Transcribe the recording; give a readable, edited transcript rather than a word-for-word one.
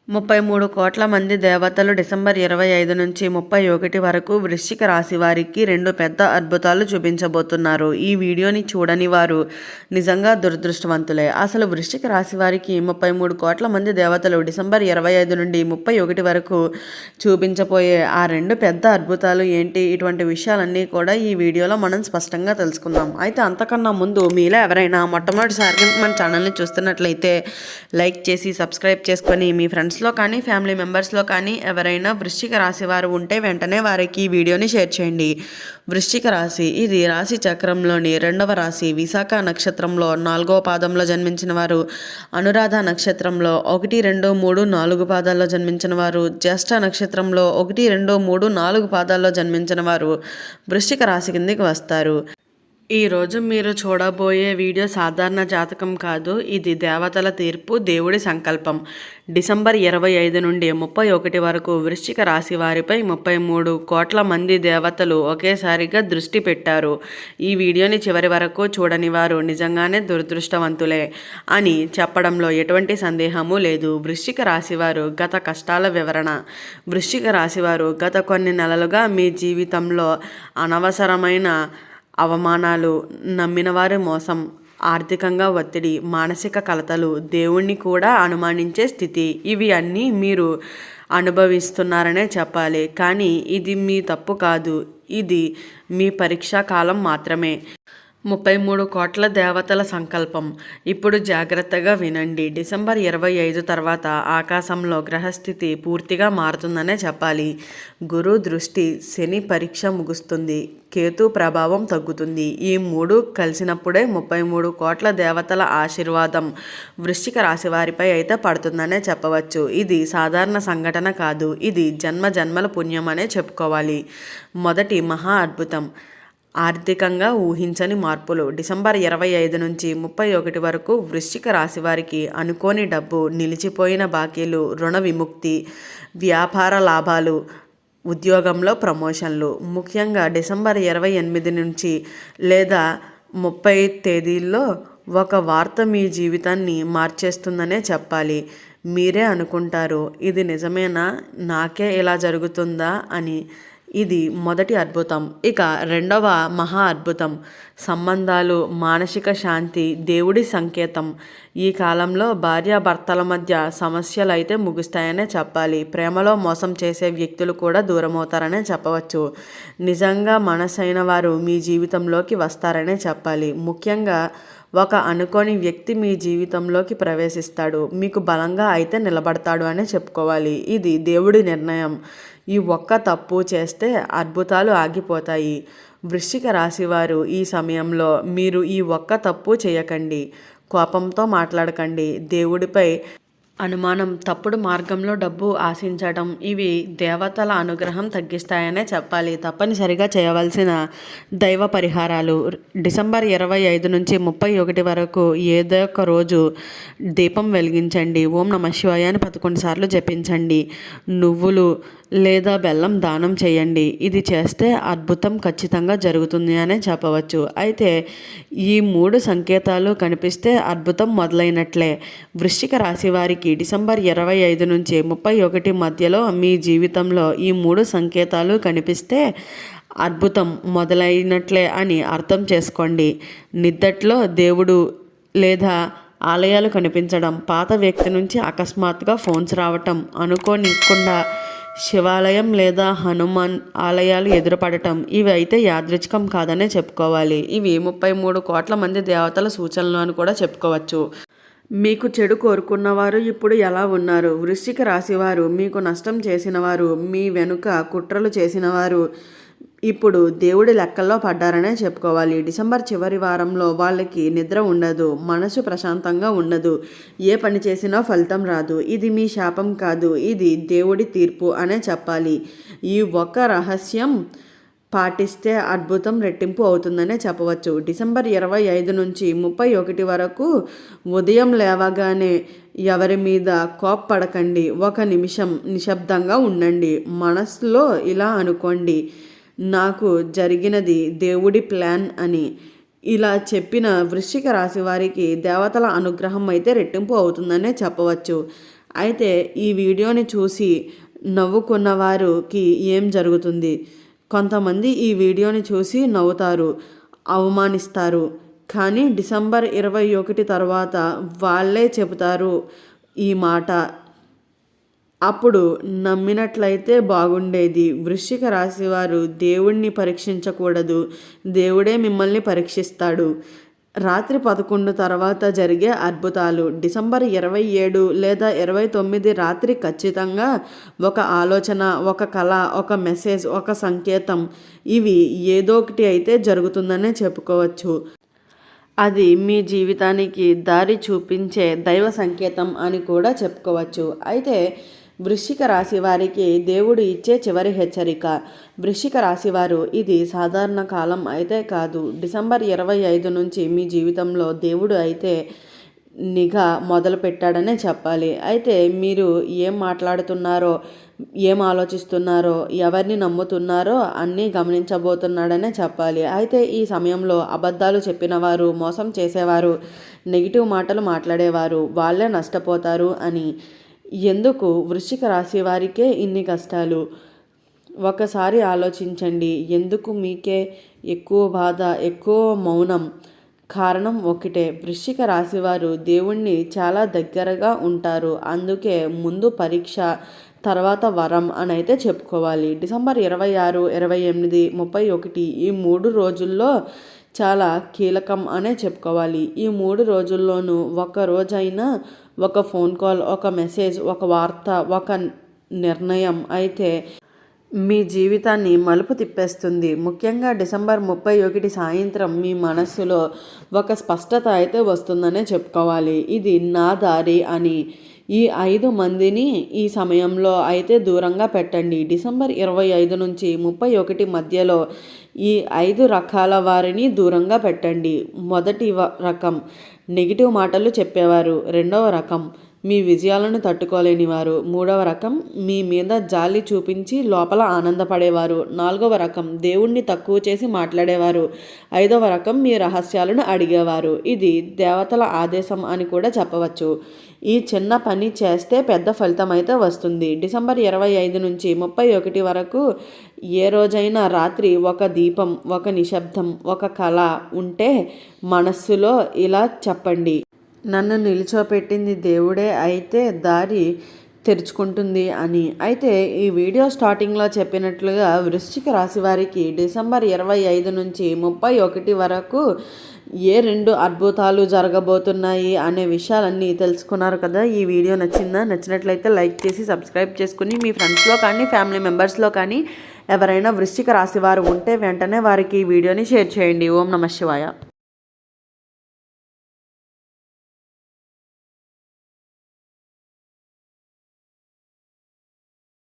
33 కోట్ల మంది దేవతలు డిసెంబర్ 25 నుంచి 31 వరకు వృశ్చిక రాశి వారికి 2 పెద్ద అద్భుతాలు చూపించబోతున్నారు. ఈ వీడియోని చూడని వారు నిజంగా దురదృష్టవంతులే. అసలు వృశ్చిక రాశి వారికి 33 కోట్ల మంది దేవతలు డిసెంబర్ 25 నుండి 31 వరకు చూపించబోయే ఆ 2 పెద్ద అద్భుతాలు ఏంటి? ఇటువంటి విషయాలన్నీ కూడా ఈ వీడియోలో మనం స్పష్టంగా తెలుసుకుందాం. అయితే అంతకన్నా ముందు మీలో ఎవరైనా మొట్టమొదటిసారి మన ఛానల్ని చూస్తున్నట్లయితే లైక్ చేసి సబ్స్క్రైబ్ చేసుకొని మీ ఫ్రెండ్స్లో కానీ ఫ్యామిలీ మెంబర్స్లో కానీ ఎవరైనా వృశ్చిక రాశి వారు ఉంటే వెంటనే వారికి ఈ వీడియోని షేర్ చేయండి. వృశ్చిక రాశి ఇది రాశి చక్రంలోని 2వ రాశి. విశాఖ నక్షత్రంలో 4వ పాదంలో జన్మించిన వారు, అనురాధ నక్షత్రంలో 1, 2, 3, 4 పాదాల్లో జన్మించిన వారు, జ్యేష్ఠ నక్షత్రంలో 1, 2, 3, 4 పాదాల్లో జన్మించిన వారు వృశ్చిక రాశి కిందికి వస్తారు. ఈరోజు మీరు చూడబోయే వీడియో సాధారణ జాతకం కాదు. ఇది దేవతల తీర్పు, దేవుడి సంకల్పం. డిసెంబర్ 25 నుండి 31 వరకు వృశ్చిక రాశి వారిపై 33 కోట్ల మంది దేవతలు ఒకేసారిగా దృష్టి పెట్టారు. ఈ వీడియోని చివరి వరకు చూడని వారు నిజంగానే దురదృష్టవంతులే అని చెప్పడంలో ఎటువంటి సందేహము లేదు. వృశ్చిక రాశివారు గత కష్టాల వివరణ. వృశ్చిక రాశివారు గత కొన్ని నెలలుగా మీ జీవితంలో అనవసరమైన అవమానాలు, నమ్మినవారి మోసం, ఆర్థికంగా ఒత్తిడి, మానసిక కలతలు, దేవుణ్ణి కూడా అనుమానించే స్థితి, ఇవి అన్నీ మీరు అనుభవిస్తున్నారనే చెప్పాలి. కానీ ఇది మీ తప్పు కాదు, ఇది మీ పరీక్షా కాలం మాత్రమే. 33 కోట్ల దేవతల సంకల్పం. ఇప్పుడు జాగ్రత్తగా వినండి. డిసెంబర్ 25 తర్వాత ఆకాశంలో గ్రహస్థితి పూర్తిగా మారుతుందనే చెప్పాలి. గురు దృష్టి, శని పరీక్ష ముగుస్తుంది, కేతు ప్రభావం తగ్గుతుంది. ఈ 3 కలిసినప్పుడే 33 కోట్ల దేవతల ఆశీర్వాదం వృశ్చిక రాశి వారిపై అయితే పడుతుందనే చెప్పవచ్చు. ఇది సాధారణ సంఘటన కాదు, ఇది జన్మ జన్మల పుణ్యం అనే చెప్పుకోవాలి. మొదటి మహా అద్భుతం, ఆర్థికంగా ఊహించని మార్పులు. డిసెంబర్ 25 నుంచి 31 వరకు వృశ్చిక రాశి వారికి అనుకోని డబ్బు, నిలిచిపోయిన బాకీలు, రుణ విముక్తి, వ్యాపార లాభాలు, ఉద్యోగంలో ప్రమోషన్లు. ముఖ్యంగా డిసెంబర్ 28 నుంచి లేదా 30 తేదీల్లో ఒక వార్త మీ జీవితాన్ని మార్చేస్తుందనే చెప్పాలి. మీరే అనుకుంటారు, ఇది నిజమేనా, నాకే ఇలా జరుగుతుందా అని. ఇది మొదటి అద్భుతం. ఇక రెండవ మహా అద్భుతం, సంబంధాలు, మానసిక శాంతి, దేవుడి సంకేతం. ఈ కాలంలో భార్యాభర్తల మధ్య సమస్యలు అయితే ముగుస్తాయనే చెప్పాలి. ప్రేమలో మోసం చేసే వ్యక్తులు కూడా దూరమవుతారనే చెప్పవచ్చు. నిజంగా మనసైన వారు మీ జీవితంలోకి వస్తారనే చెప్పాలి. ముఖ్యంగా ఒక అనుకోని వ్యక్తి మీ జీవితంలోకి ప్రవేశిస్తాడు, మీకు బలంగా అయితే నిలబడతాడు అనే చెప్పుకోవాలి. ఇది దేవుడి నిర్ణయం. ఈ ఒక్క తప్పు చేస్తే అద్భుతాలు ఆగిపోతాయి. వృశ్చిక రాశివారు ఈ సమయంలో మీరు ఈ ఒక్క తప్పు చేయకండి. కోపంతో మాట్లాడకండి. దేవుడిపై అనుమానం, తప్పుడు మార్గంలో డబ్బు ఆశించడం, ఇవి దేవతల అనుగ్రహం తగ్గిస్తాయనే చెప్పాలి. తప్పనిసరిగా చేయవలసిన దైవ పరిహారాలు. డిసెంబర్ 25 నుంచి 31 వరకు ఏదో ఒక రోజు దీపం వెలిగించండి. ఓం నమః శివాయ అని 11 సార్లు జపించండి. నువ్వులు లేదా బెల్లం దానం చేయండి. ఇది చేస్తే అద్భుతం ఖచ్చితంగా జరుగుతుంది అనే చెప్పవచ్చు. అయితే ఈ 3 సంకేతాలు కనిపిస్తే అద్భుతం మొదలైనట్లే. వృశ్చిక రాశి వారికి డిసెంబర్ 25 నుంచి 31 మధ్యలో మీ జీవితంలో ఈ 3 సంకేతాలు కనిపిస్తే అద్భుతం మొదలైనట్లే అని అర్థం చేసుకోండి. నిద్దట్లో దేవుడు లేదా ఆలయాలు కనిపించడం, పాత వ్యక్తి నుంచి అకస్మాత్తుగా ఫోన్స్ రావటం, అనుకోనికుండా శివాలయం లేదా హనుమాన్ ఆలయాలు ఎదురుపడటం, ఇవి అయితే యాదృచ్ఛికం కాదనే చెప్పుకోవాలి. ఇవి 33 కోట్ల మంది దేవతల సూచనలు అని కూడా చెప్పుకోవచ్చు. మీకు చెడు కోరుకున్నవారు ఇప్పుడు ఎలా ఉన్నారు? వృశ్చిక రాశివారు మీకు నష్టం చేసిన వారు, మీ వెనుక కుట్రలు చేసిన వారు ఇప్పుడు దేవుడి లెక్కల్లో పడ్డారనే చెప్పుకోవాలి. డిసెంబర్ చివరి వారంలో వాళ్ళకి నిద్ర ఉండదు, మనసు ప్రశాంతంగా ఉండదు, ఏ పని చేసినా ఫలితం రాదు. ఇది మీ శాపం కాదు, ఇది దేవుడి తీర్పు అనే చెప్పాలి. ఈ ఒక్క రహస్యం పాటిస్తే అద్భుతం రెట్టింపు అవుతుందనే చెప్పవచ్చు. డిసెంబర్ 25 నుంచి 31 వరకు ఉదయం లేవగానే ఎవరి మీద కోప్పడకండి. 1 నిమిషం నిశ్శబ్దంగా ఉండండి. మనసులో ఇలా అనుకోండి, నాకు జరిగినది దేవుడి ప్లాన్ అని. ఇలా చెప్పిన వృశ్చిక రాశి వారికి దేవతల అనుగ్రహం అయితే రెట్టింపు అవుతుందనే చెప్పవచ్చు. అయితే ఈ వీడియోని చూసి నవ్వుకున్న వారికి ఏం జరుగుతుంది? కొంతమంది ఈ వీడియోని చూసి నవ్వుతారు, అవమానిస్తారు. కానీ డిసెంబర్ 21 తర్వాత వాళ్ళే చెబుతారు ఈ మాట. అప్పుడు నమ్మినట్లయితే బాగుండేది. వృశ్చిక రాశి వారు దేవుణ్ణి పరీక్షించకూడదు, దేవుడే మిమ్మల్ని పరీక్షిస్తాడు. రాత్రి 11 తర్వాత జరిగే అద్భుతాలు. డిసెంబర్ 27 లేదా 29 రాత్రి ఖచ్చితంగా ఒక ఆలోచన, ఒక కళ, ఒక మెసేజ్, ఒక సంకేతం, ఇవి ఏదో ఒకటి అయితే జరుగుతుందనే చెప్పుకోవచ్చు. అది మీ జీవితానికి దారి చూపించే దైవ సంకేతం అని కూడా చెప్పుకోవచ్చు. అయితే వృశ్చిక రాశి వారికి దేవుడు ఇచ్చే చివరి హెచ్చరిక. వృశ్చిక రాశి వారు, ఇది సాధారణ కాలం అయితే కాదు. డిసెంబర్ 25 నుంచి మీ జీవితంలో దేవుడు అయితే నిఘా మొదలు పెట్టాడనే చెప్పాలి. అయితే మీరు ఏం మాట్లాడుతున్నారో, ఏం ఆలోచిస్తున్నారో, ఎవరిని నమ్ముతున్నారో అన్నీ గమనించబోతున్నాడనే చెప్పాలి. అయితే ఈ సమయంలో అబద్ధాలు చెప్పినవారు, మోసం చేసేవారు, నెగిటివ్ మాటలు మాట్లాడేవారు వాళ్ళే నష్టపోతారు అని. ఎందుకు వృశ్చిక రాశి వారికే ఇన్ని కష్టాలు? ఒకసారి ఆలోచించండి. ఎందుకు మీకే ఎక్కువ బాధ, ఎక్కువ మౌనం? కారణం ఒకటే, వృశ్చిక రాశివారు దేవుణ్ణి చాలా దగ్గరగా ఉంటారు. అందుకే ముందు పరీక్ష, తర్వాత వరం అని అయితే చెప్పుకోవాలి. డిసెంబర్ 26, 28, 31 ఈ 3 రోజుల్లో చాలా కీలకం అనే చెప్పుకోవాలి. ఈ 3 రోజుల్లోనూ ఒక రోజైనా ఒక ఫోన్ కాల్, ఒక మెసేజ్, ఒక వార్త, ఒక నిర్ణయం అయితే మీ జీవితాన్ని మలుపు తిప్పేస్తుంది. ముఖ్యంగా డిసెంబర్ 31 సాయంత్రం మీ మనస్సులో ఒక స్పష్టత అయితే వస్తుందనే చెప్పుకోవాలి. ఇది నా దారి అని. ఈ 5 మందిని ఈ సమయంలో అయితే దూరంగా పెట్టండి. డిసెంబర్ 25 నుంచి 31 మధ్యలో ఈ 5 రకాల వారిని దూరంగా పెట్టండి. మొదటి రకం నెగిటివ్ మాటలు చెప్పేవారు. రెండవ రకం మీ విజయాలను తట్టుకోలేని వారు. మూడవ రకం మీ మీద జాలి చూపించి లోపల ఆనందపడేవారు. నాలుగవ రకం దేవుణ్ణి తక్కువ చేసి మాట్లాడేవారు. ఐదవ రకం మీ రహస్యాలను అడిగేవారు. ఇది దేవతల ఆదేశం అని కూడా చెప్పవచ్చు. ఈ చిన్న పని చేస్తే పెద్ద ఫలితం అయితే వస్తుంది. డిసెంబర్ 25 నుంచి 31 వరకు ఏ రోజైనా రాత్రి ఒక దీపం, ఒక నిశ్శబ్దం, ఒక కళ ఉంటే మనస్సులో ఇలా చెప్పండి: నన్ను నిల్చోపెట్టింది దేవుడే, అయితే దారి తెరుచుకుంటుంది అని. అయితే ఈ వీడియో స్టార్టింగ్లో చెప్పినట్లుగా వృశ్చిక రాశి వారికి డిసెంబర్ 25 నుంచి 31 వరకు ఏ 2 అద్భుతాలు జరగబోతున్నాయి అనే విషయాలన్నీ తెలుసుకున్నారు కదా. ఈ వీడియో నచ్చిందా? నచ్చినట్లయితే లైక్ చేసి సబ్స్క్రైబ్ చేసుకుని మీ ఫ్రెండ్స్లో కానీ ఫ్యామిలీ మెంబర్స్లో కానీ ఎవరైనా వృశ్చిక రాశి వారు ఉంటే వెంటనే వారికి ఈ వీడియోని షేర్ చేయండి. ఓం నమః శివాయ.